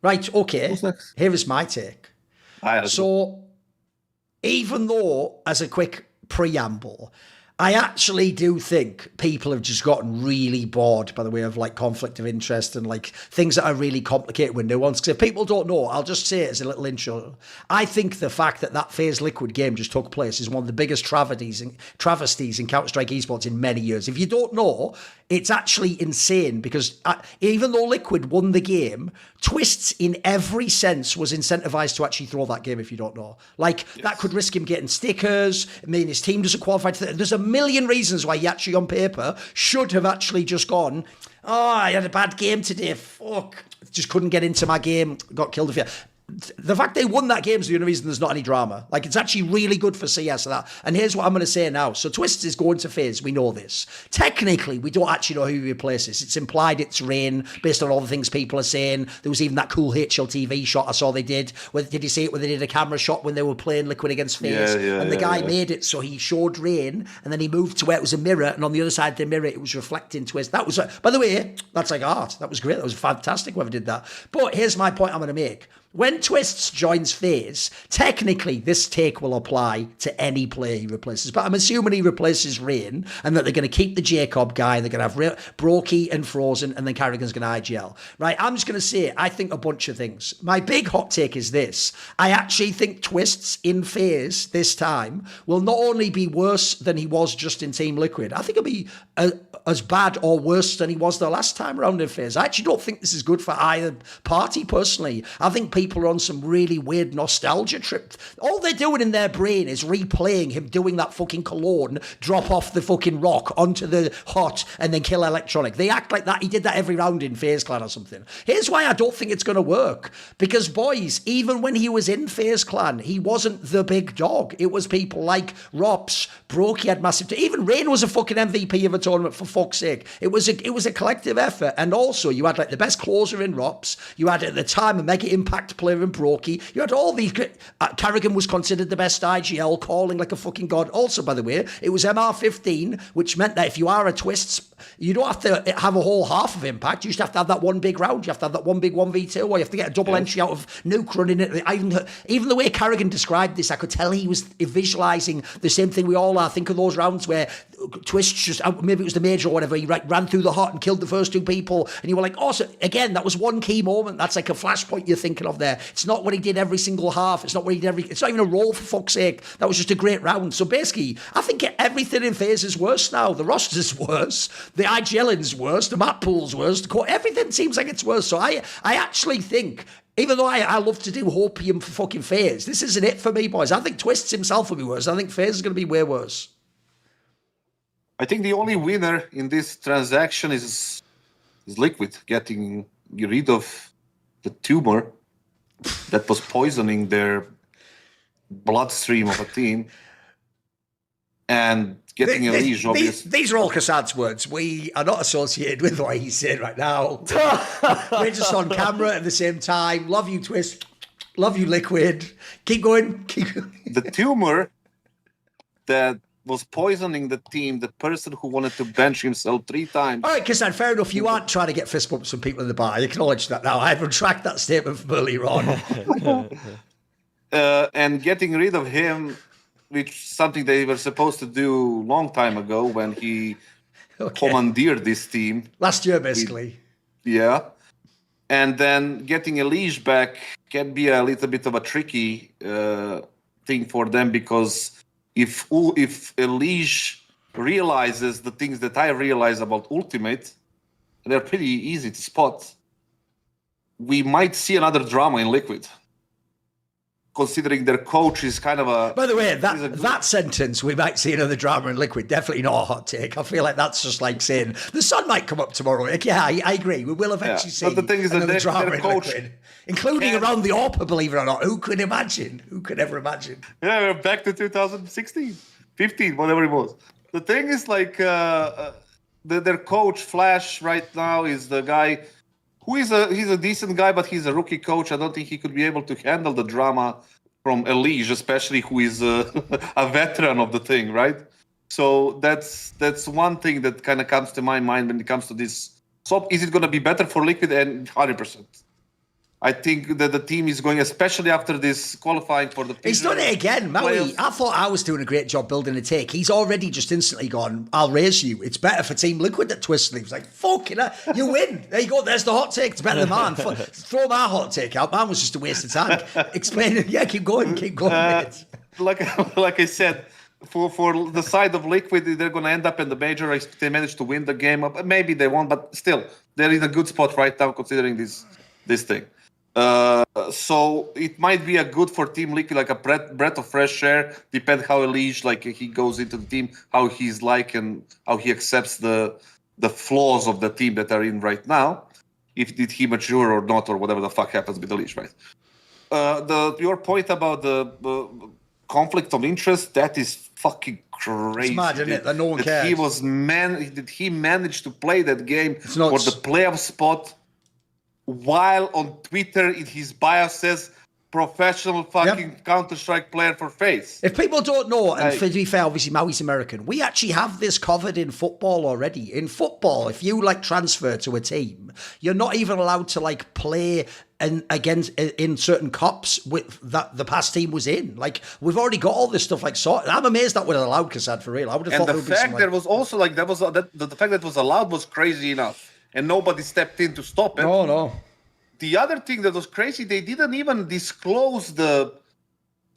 Right, okay. Who's next? Here is my take. So, even though, as a quick preamble, I actually do think people have just gotten really bored by the way of like conflict of interest and like things that are really complicated with nuance. Because if people don't know, I'll just say it as a little intro. I think the fact that Faze Liquid game just took place is one of the biggest travesties in Counter-Strike esports in many years. If you don't know, it's actually insane because even though Liquid won the game, Twistzz in every sense was incentivized to actually throw that game if you don't know. Like, that could risk him getting stickers, I mean, his team doesn't qualify. There's a million reasons why he actually, on paper, should have actually just gone, oh, I had a bad game today, fuck. Just couldn't get into my game, got killed. The fact they won that game is the only reason there's not any drama. Like, it's actually really good for CS that. And here's what I'm going to say now. So Twistzz is going to Faze. We know this. Technically, we don't actually know who he replaces. It's implied it's Rain based on all the things people are saying. There was even that cool HLTV shot I saw they did. Did you see it when they did a camera shot when they were playing Liquid against Faze? And the guy made it so he showed Rain and then he moved to where it was a mirror and on the other side of the mirror it was reflecting Twistzz. That was, by the way, that's like art. That was great. That was fantastic whoever did that. But here's my point I'm going to make. When Twistzz joins Faze, technically this take will apply to any player he replaces. But I'm assuming he replaces Rain and that they're going to keep the Jacob guy. They're going to have Brokey and Frozen and then Carrigan's going to IGL. Right, I'm just going to say, I think a bunch of things. My big hot take is this. I actually think Twistzz in Faze this time will not only be worse than he was just in Team Liquid, I think he'll be as bad or worse than he was the last time around in Faze. I actually don't think this is good for either party personally. I think people are on some really weird nostalgia trip. All they're doing in their brain is replaying him doing that fucking cologne, drop off the fucking rock onto the hot and then kill electronic. They act like that. He did that every round in Faze Clan or something. Here's why I don't think it's going to work. Because boys, even when he was in Faze Clan, he wasn't the big dog. It was people like Rops, Brokey had massive... Even Rain was a fucking MVP of a tournament, for fuck's sake. It was a collective effort. And also, you had like the best closer in Rops. You had at the time a mega impact player in Brokey. You had all these... Carrigan was considered the best IGL, calling like a fucking god. Also, by the way, it was MR15, which meant that if you are a Twistzz, you don't have to have a whole half of impact. You just have to have that one big round. You have to have that one big 1v2, or you have to get a double entry out of Nuke running it. Even the way Carrigan described this, I could tell he was visualising the same thing we all are. Think of those rounds where Twistzz just, maybe it was the major or whatever, he ran through the hot and killed the first two people, and you were like, oh, so again, that was one key moment. That's like a flashpoint you're thinking of there. It's not what he did every single half. It's not what he did it's not even a roll, for fuck's sake. That was just a great round. So basically, I think everything in Faze is worse now. The roster's worse. The IGLing's worse. The map pool's worse. Everything seems like it's worse. So I actually think, even though I love to do hopium for fucking Faze, this isn't it for me, boys. I think Twistzz himself will be worse. I think Faze is going to be way worse. I think the only winner in this transaction is Liquid getting rid of the tumor that was poisoning their bloodstream of a team and getting a leash, obviously. These are all Kassad's words. We are not associated with what he's saying right now. We're just on camera at the same time. Love you, Twistzz. Love you, Liquid. Keep going. Keep going. The tumor that was poisoning the team, the person who wanted to bench himself 3 times. All right, Kassad, fair enough. You aren't trying to get fist bumps from people in the bar. I acknowledge that now. I retract that statement from earlier on. And getting rid of him, which is something they were supposed to do long time ago when he commandeered this team. Last year, basically. Yeah. And then getting a leash back can be a little bit of a tricky thing for them, because if a leash realizes the things that I realize about Ultimate, they're pretty easy to spot. We might see another drama in Liquid, considering their coach is kind of a... By the way, that sentence, we might see another drama in Liquid, definitely not a hot take. I feel like that's just like saying, the sun might come up tomorrow. Like, yeah, I agree. We will eventually see but the thing is another drama their in coach Liquid. Including around the AWPA, believe it or not. Who could imagine? Who could ever imagine? Yeah, we're back to 2016, 15, whatever it was. The thing is, like, their coach, Flash, right now is the guy who he's a decent guy, but he's a rookie coach. I don't think he could be able to handle the drama from Elige, especially who is a veteran of the thing, right? So that's one thing that kind of comes to my mind when it comes to this. So is it going to be better for Liquid? And 100%. I think that the team is going, especially after this qualifying for the. He's done it again, Maui. I thought I was doing a great job building a take. He's already just instantly gone, I'll raise you. It's better for Team Liquid at Twistzz. He was like, fucking hell, you win. There you go. There's the hot take. It's better than mine. Throw my hot take out. Mine was just a waste of time. Explain it. Yeah, keep going, mate. Like I said, for the side of Liquid, they're going to end up in the major. If they manage to win the game, maybe they won't, but still, they're in a good spot right now considering this thing. So it might be a good for Team Liquid, like a breath of fresh air. Depends how Elige, like he goes into the team, how he's like, and how he accepts the flaws of the team that are in right now. If did he mature or not, or whatever the fuck happens with Elige, right? Your point about the conflict of interest, that is fucking crazy. It's mad, isn't it? That no one cares. He managed to play that game for the playoff spot, while on Twitter in his bio says professional fucking Counter-Strike player for Faze. If people don't know, and to be fair, obviously Maui's American, we actually have this covered in football already. In football, if you like transfer to a team, you're not even allowed to like play against in certain cups with that the past team was in. Like, we've already got all this stuff like sorted. I'm amazed that would have allowed Kassad, for real. I would have thought the fact there was also like the fact that it was allowed was crazy enough. And nobody stepped in to stop it. No. The other thing that was crazy, they didn't even disclose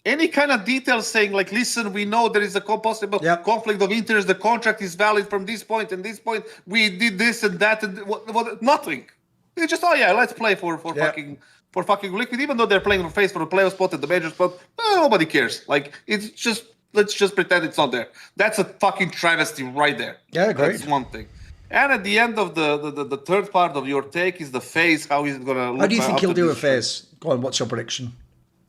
any kind of details saying, like, listen, we know there is a possible conflict of interest. The contract is valid from this point and this point. We did this and that and nothing. They just, let's play for fucking Liquid, even though they're playing for Faze for the playoff spot and the major spot. Nobody cares. Like, it's just, let's just pretend it's not there. That's a fucking travesty right there. Yeah, great. That's one thing. And at the end of the third part of your take is the Faze. How is it going to look? How do you think he'll do a Faze? Go on, what's your prediction?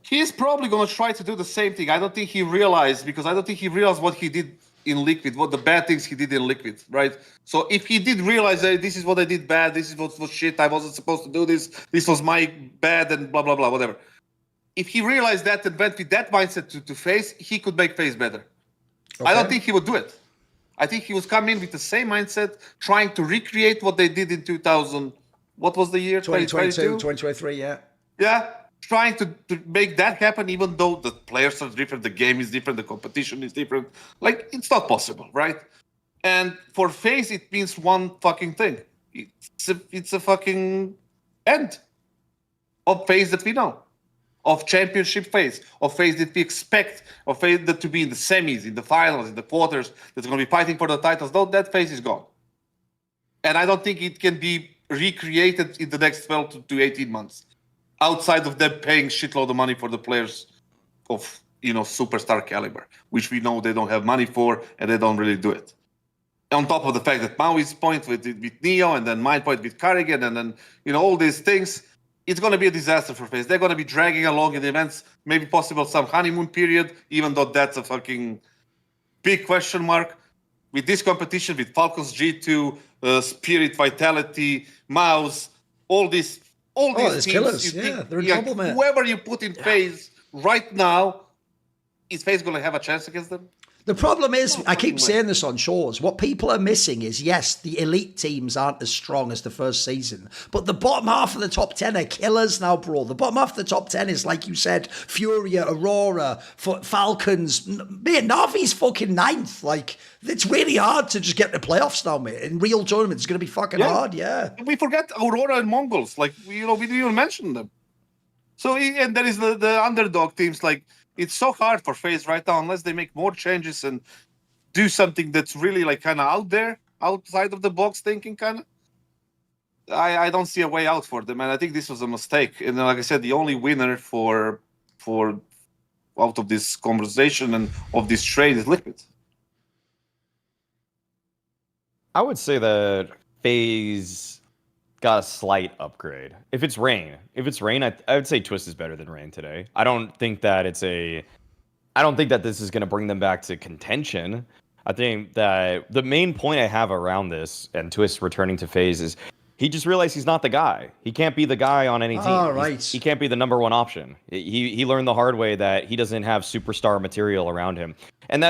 He's probably going to try to do the same thing. I don't think he realized what he did in Liquid, what the bad things he did in Liquid, right? So if he did realize that this is what I did bad, this is what was shit, I wasn't supposed to do this was my bad and blah, blah, blah, whatever. If he realized that and went with that mindset to Faze, he could make Faze better. Okay. I don't think he would do it. I think he was coming in with the same mindset, trying to recreate what they did in 2000. What was the year? 2022, 2023, yeah. Yeah, trying to make that happen, even though the players are different, the game is different, the competition is different. Like, it's not possible, right? And for Faze, it means one fucking thing. It's a fucking end of Faze that we know. Of championship Faze, of Faze that we expect, of Faze that to be in the semis, in the finals, in the quarters, that's going to be fighting for the titles. No, that Faze is gone. And I don't think it can be recreated in the next 12 to 18 months, outside of them paying shitload of money for the players of, superstar caliber, which we know they don't have money for, and they don't really do it. On top of the fact that Maui's point with Neo, and then my point with Carrigan, and then, all these things, it's going to be a disaster for Faze. They're going to be dragging along in the events, maybe possible some honeymoon period, even though that's a fucking big question mark. With this competition, with Falcons G2, Spirit, Vitality, Mouse, all these teams, killers. They're in trouble, man. Whoever you put in Faze right now, is Faze going to have a chance against them? The problem is, I keep saying this on shows, what people are missing is, yes, the elite teams aren't as strong as the first season, but the bottom half of the top 10 are killers now, bro. The bottom half of the top 10 is, like you said, Furia, Aurora, Falcons. Mate, Navi's fucking ninth. Like, it's really hard to just get the playoffs now, mate. In real tournaments, it's going to be fucking hard, yeah. We forget Aurora and Mongols. Like, we didn't even mention them. So, and there is the underdog teams, like, it's so hard for Faze right now unless they make more changes and do something that's really like kind of out there, outside of the box thinking kind of. I don't see a way out for them, and I think this was a mistake. And like I said, the only winner for out of this conversation and of this trade is Liquid. I would say that Faze got a slight upgrade. If it's Rain, I would say Twistzz is better than Rain today. I don't think that this is going to bring them back to contention. I think that the main point I have around this and Twistzz returning to Faze is he just realized he's not the guy. He can't be the guy on any team. Oh, right. He can't be the number one option. He learned the hard way that he doesn't have superstar material around him. And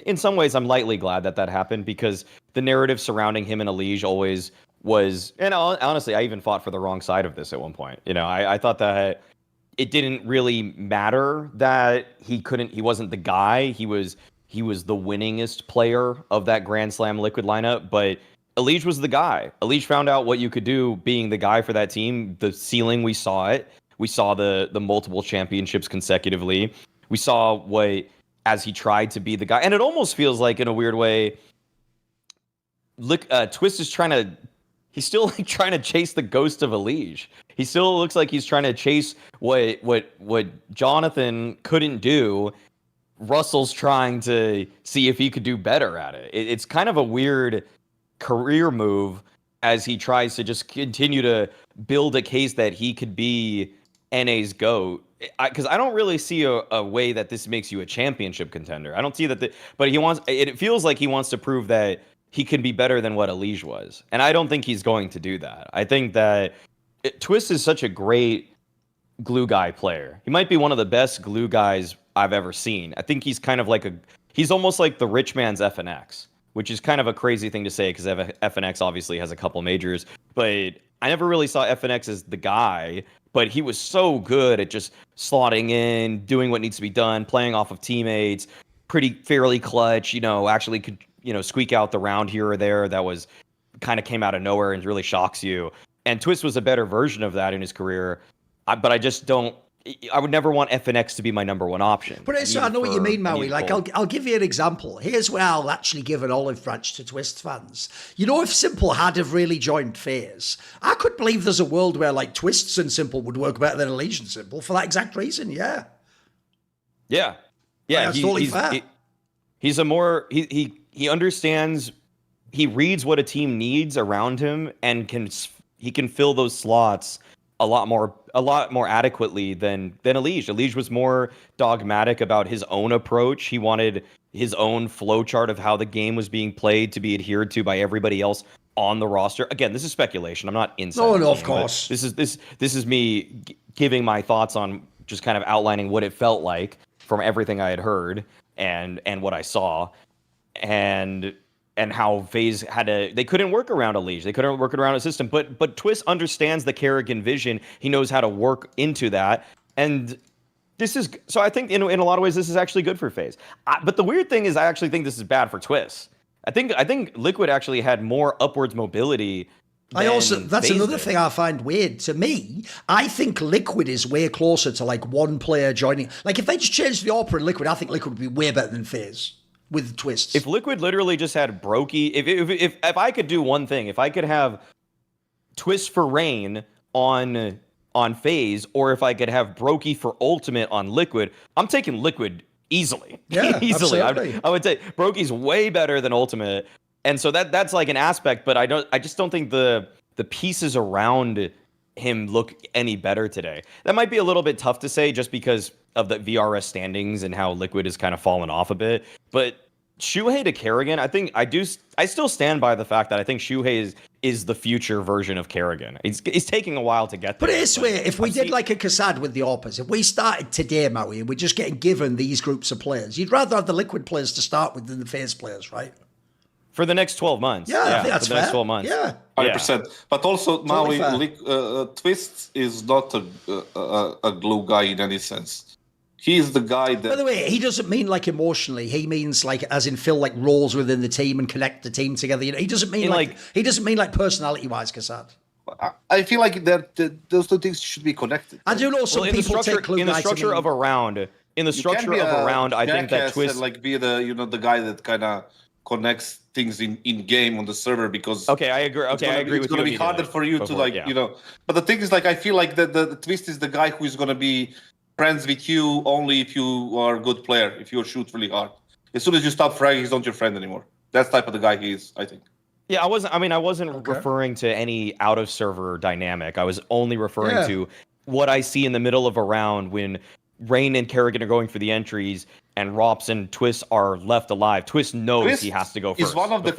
in some ways, I'm lightly glad that happened, because the narrative surrounding him and Elige always was, and honestly, I even fought for the wrong side of this at one point. You know, I thought that it didn't really matter that he wasn't the guy. He was the winningest player of that Grand Slam Liquid lineup, but Elige was the guy. Elige found out what you could do being the guy for that team. The ceiling, we saw it. We saw the multiple championships consecutively. We saw as he tried to be the guy. And it almost feels like, in a weird way, Twistzz is he's still like trying to chase the ghost of Elige. He still looks like he's trying to chase what Jonathan couldn't do. Russell's trying to see if he could do better at it. It's kind of a weird career move as he tries to just continue to build a case that he could be NA's GOAT. Because I don't really see a way that this makes you a championship contender. I don't see that, but it feels like he wants to prove that he can be better than what Elige was. And I don't think he's going to do that. I think that Twistzz is such a great glue guy player. He might be one of the best glue guys I've ever seen. I think he's kind of he's almost like the rich man's FNX, which is kind of a crazy thing to say because FNX obviously has a couple majors, but I never really saw FNX as the guy, but he was so good at just slotting in, doing what needs to be done, playing off of teammates, fairly clutch, actually could, squeak out the round here or there that was kind of came out of nowhere and really shocks you. And Twistzz was a better version of that in his career, but I would never want FNX to be my number one option. But I know what you mean, Maui. Like, I'll give you an example. Here's where I'll actually give an olive branch to Twistzz fans. If Simple had have really joined FaZe, I could believe there's a world where like Twistzz and Simple would work better than Elige and Simple for that exact reason. Yeah. Yeah. That's totally fair. He's he understands. He reads what a team needs around him and he can fill those slots a lot more adequately than Elige. Elige was more dogmatic about his own approach. He wanted his own flowchart of how the game was being played to be adhered to by everybody else on the roster. Again, this is speculation. I'm not inside. No, of course. This is me giving my thoughts on just kind of outlining what it felt like from everything I had heard and what I saw, and how FaZe they couldn't work around Elige. They couldn't work around a system. But Twistzz understands the Kerrigan vision. He knows how to work into that. And so I think in a lot of ways, this is actually good for FaZe. But the weird thing is I actually think this is bad for Twistzz. I think Liquid actually had more upwards mobility. That's another thing I find weird. To me, I think Liquid is way closer to like one player joining. Like if they just changed the AWPer in Liquid, I think Liquid would be way better than FaZe. With Twistzz. If Liquid literally just had Brokey, if I could do one thing, if I could have Twistzz for Rain on FaZe, or if I could have Brokey for Ultimate on Liquid, I'm taking Liquid easily. Yeah, easily. Absolutely. I would say Brokey's way better than Ultimate, and so that's like an aspect. But I just don't think the pieces around him look any better today. That might be a little bit tough to say just because of the VRS standings and how Liquid has kind of fallen off a bit. But Shuhei to Kerrigan, I still stand by the fact that I think Shuhei is the future version of Kerrigan. It's taking a while to get there. But it's weird. If we did like a Kassad with the AWPers, if we started today, Maui, and we're just getting given these groups of players, you'd rather have the Liquid players to start with than the FaZe players, right? For the next 12 months. Yeah, I think that's for the fair. next 12 months. Yeah. 100%. But also, Totally Maui, Twistzz is not a glue guy in any sense. He's the guy that... By the way, he doesn't mean like emotionally. He means like as in fill like roles within the team and connect the team together. He doesn't mean he doesn't mean like personality-wise, Kassad. I feel like that those two things should be connected. I do know some people take glue in the structure of a round. In the structure of a round, I think that Twistzz be the guy that kind of connects things in game on the server because I agree. I agree with you. It's going to be harder for you to But the thing is, like, I feel like the Twistzz is the guy who is going to be friends with you only if you are a good player, if you shoot really hard. As soon as you stop fragging, he's not your friend anymore. That's the type of the guy he is, I think. Yeah, I wasn't referring to any out of server dynamic. I was only referring to what I see in the middle of a round when Rain and Kerrigan are going for the entries and Rops and Twistzz are left alive. Twistzz knows he has to go first. He's one of the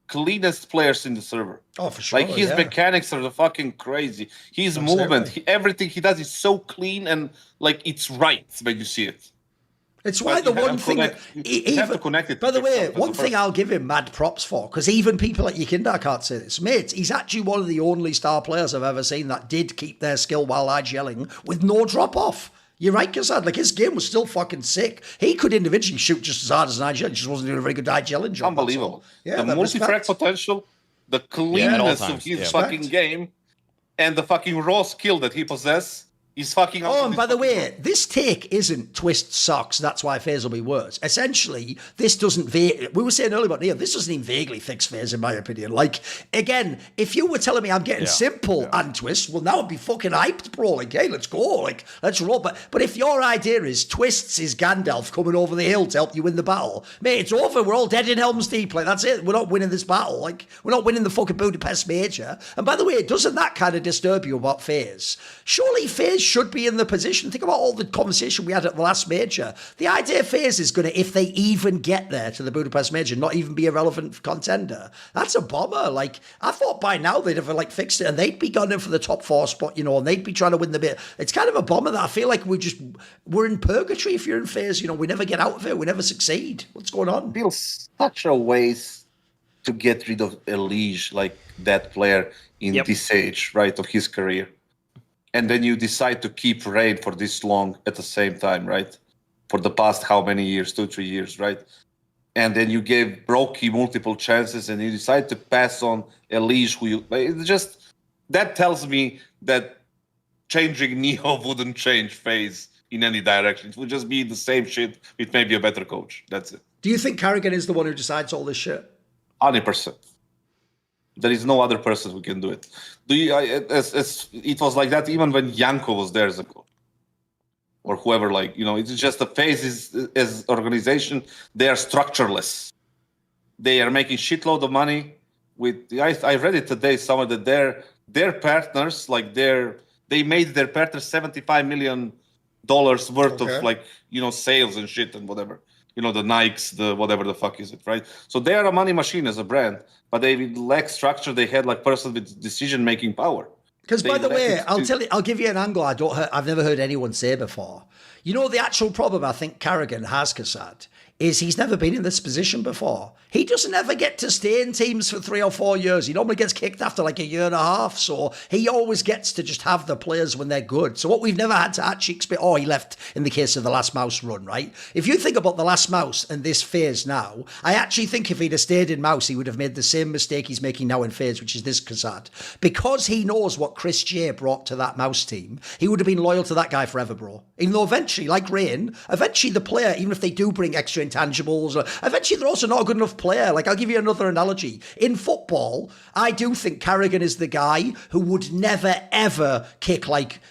cleanest players in the server. Oh, for sure. Like his mechanics are the fucking crazy. His movement, everything he does is so clean and like it's right when you see it. It's why But the you one thing that you have to connect it. By the way, yourself as one a thing person. I'll give him mad props for, because even people like Yakinda can't say this, mate. He's actually one of the only star players I've ever seen that did keep their skill while IGLing with no drop off. You're right, Kassad. Like his game was still fucking sick. He could individually shoot just as hard as an IGL. He just wasn't doing a very good IGLing job. Unbelievable. Yeah, The that multi-frag respect. potential, the at all cleanness of times, his yeah. fucking game, and the fucking raw skill that he possesses is fucking. Oh, and by the way, this take isn't Twistzz socks. That's why Faze will be worse. Essentially, this doesn't. We were saying earlier about Neo. This doesn't even vaguely fix Faze, in my opinion. Like again, if you were telling me I'm getting simple and Twistzz, well, now I'd be fucking hyped, bro. Like, hey, let's go. Like, let's roll. But if your idea is Twistzz is Gandalf coming over the hill to help you win the battle, mate, it's over. We're all dead in Helm's Deep. Like that's it. We're not winning this battle. Like we're not winning the fucking Budapest Major. And by the way, doesn't that kind of disturb you about Faze? Surely Faze should be in the position. Think about all the conversation we had at the last major. The idea Faze is going to, if they even get there to the Budapest Major, not even be a relevant contender. That's a bomber. Like, I thought by now they'd have like fixed it and they'd be gunning for the top 4 spot, you know, and they'd be trying to win the bit. It's kind of a bomber that I feel like we're in purgatory if you're in Faze. You know, we never get out of it. We never succeed. What's going on? feels such a waste to get rid of Elige, like that player in this age, right, of his career. And then you decide to keep Rain for this long at the same time, right? For the past how many years? 2-3 years, right? And then you gave Brokey multiple chances and you decide to pass on Elige, who you... It just... That tells me that changing Neo wouldn't change Faze in any direction. It would just be the same shit with maybe a better coach. That's it. Do you think Carrigan is the one who decides all this shit? 100%. There is no other person who can do it. It was like that even when Janko was there as a coach. Or whoever, like, you know, it's just the Faze as organization, they are structureless. They are making shitload of money with, I read it today somewhere that their partners, like they made their partners $75 million worth of, like, you know, sales and shit and whatever. You know, the Nikes, the whatever the fuck is it, right? So they are a money machine as a brand, but they lack structure. They had like person with decision-making power. Because by the way, I'll give you an angle I've never heard anyone say before. You know, the actual problem I think Carrigan has, Kassad, is he's never been in this position before. He doesn't ever get to stay in teams for 3 or 4 years. He normally gets kicked after like a year and a half. So he always gets to just have the players when they're good. So what we've never had to actually experience, he left in the case of the Last Mouse run, right? If you think about the Last Mouse and this Faze now, I actually think if he'd have stayed in Mouse, he would have made the same mistake he's making now in Faze, which is this, Kassad. Because he knows what Chris J brought to that Mouse team, he would have been loyal to that guy forever, bro. Even though eventually, like Rain, eventually the player, even if they do bring extra intangibles, eventually they're also not a good enough player. Like, I'll give you another analogy. In football, I do think Carrigan is the guy who would never, ever kick, like,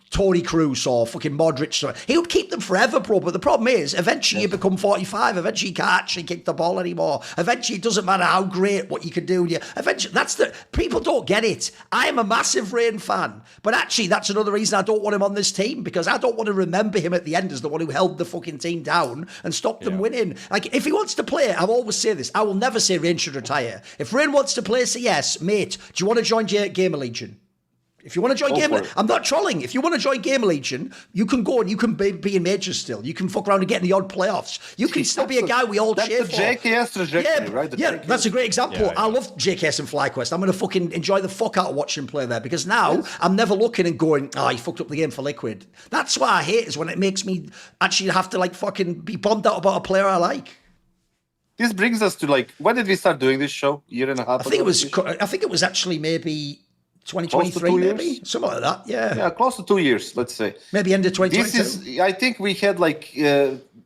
Tony Kroos or fucking Modric. He would keep them forever, bro. But the problem is, eventually you become 45. Eventually you can't actually kick the ball anymore. Eventually it doesn't matter how great what you can do. Eventually, people don't get it. I am a massive Rain fan. But actually, that's another reason I don't want him on this team, because I don't want to remember him at the end as the one who held the fucking team down and stopped them winning. Like, if he wants to play, I'll always say this. I will never say Rain should retire. If Rain wants to play CS, mate, do you want to join Gamer Legion? If you want to join I'm not trolling. If you want to join Gamer Legion, you can go and you can be in majors still. You can fuck around and get in the odd playoffs. You can still be a guy we all cheer for. That's the JKS trajectory, right? That's a great example. I love JKS and FlyQuest. I'm going to fucking enjoy the fuck out of watching him play there, because now I'm never looking and going, he fucked up the game for Liquid. That's what I hate, is when it makes me actually have to like fucking be bummed out about a player I like. This brings us to, like, when did we start doing this show? Year and a half ago? I think it was actually maybe 2023, maybe something like that. Yeah, close to 2 years, let's say. Maybe end of 2022. I think we had like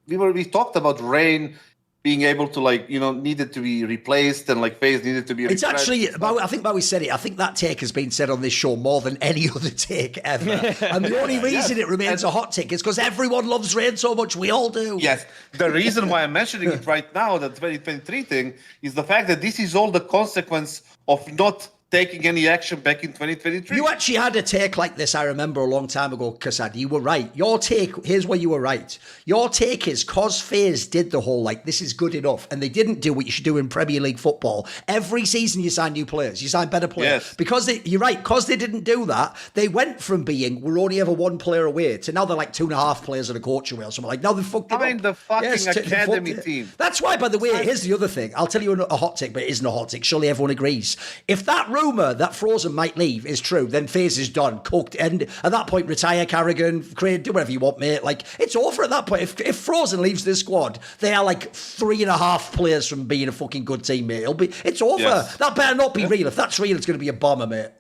we talked about Rain being able to, like, you know, needed to be replaced, and like Faze needed to be. It's actually, I think Bowie said it. I think that take has been said on this show more than any other take ever. And the only reason it remains a hot take is because everyone loves Rain so much. We all do. Yes. The reason why I'm mentioning it right now, the 2023 thing, is the fact that this is all the consequence of not taking any action back in 2023. You actually had a take like this, I remember, a long time ago, Kassad. You were right. Your take, here's where you were right. Your take is, cause Faze did the whole, like, this is good enough, and they didn't do what you should do in Premier League football. Every season you sign new players. You sign better players. Yes. Because you're right, because they didn't do that, they went from being, we're only ever one player away, to now they're like 2.5 players and a coach away or something. Like, now they've fucked it up. I mean, the fucking academy team. That's why, by the way, here's the other thing. I'll tell you a hot take, but it isn't a hot take. Surely everyone agrees. If that rumour that Frozen might leave is true, then Faze is done, cooked, and at that point retire Carrigan, do whatever you want, mate. Like, it's over at that point. If Frozen leaves this squad, they are like 3.5 players from being a fucking good team, mate. It's over. Yes. That better not be real. If that's real, it's going to be a bomber, mate.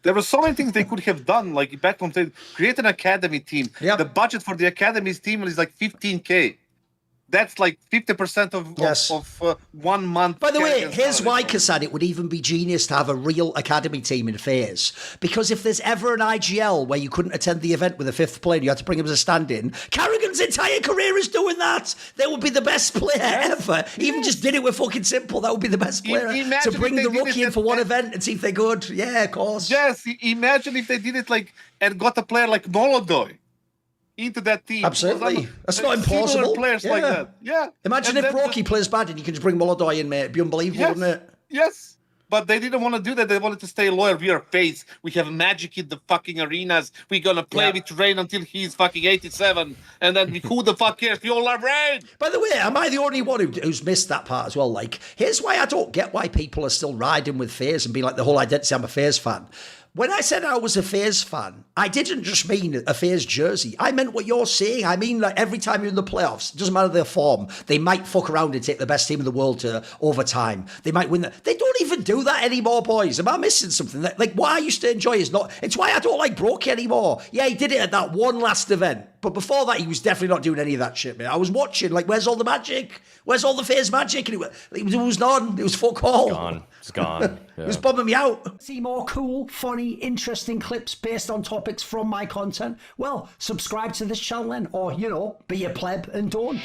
There were so many things they could have done, like back from create an academy team. Yep. The budget for the academy's team is like 15K. That's like 50% of 1 month. By the way, here's why, Kassad, it would even be genius to have a real academy team in Faze. Because if there's ever an IGL where you couldn't attend the event with a 5th player, you had to bring him as a stand-in, Carrigan's entire career is doing that. They would be the best player ever. Even just did it with fucking simple. That would be the best player. To bring the rookie in for one event and see if they're good. Yeah, of course. Yes, imagine if they did it like and got a player like Nolodoy into that team. Absolutely. That's not impossible. Players like that. Yeah. Imagine if Brokey plays bad and you can just bring Molodoy in, mate. It'd be unbelievable, wouldn't it? Yes. But they didn't want to do that. They wanted to stay loyal. We are Faze. We have magic in the fucking arenas. We're going to play with Rain until he's fucking 87. And then who the fuck cares? We all love Rain. By the way, am I the only one who's missed that part as well? Like, here's why I don't get why people are still riding with Faze and be like the whole identity, I'm a Faze fan. When I said I was a Faze fan, I didn't just mean a Faze jersey. I meant what you're saying. I mean, like, every time you're in the playoffs, it doesn't matter their form, they might fuck around and take the best team in the world to overtime. They might win. They don't even do that anymore, boys. Am I missing something? Like, why I used to enjoy is not. It's why I don't like Brokey anymore. Yeah, he did it at that one last event. But before that, he was definitely not doing any of that shit, man. I was watching, like, where's all the magic? Where's all the Faze magic? And it was none. It was fuck all. Gone. It's gone. It was bumming me out. See more cool, funny, interesting clips based on topics from my content? Well, subscribe to this channel then, or, be a pleb and don't.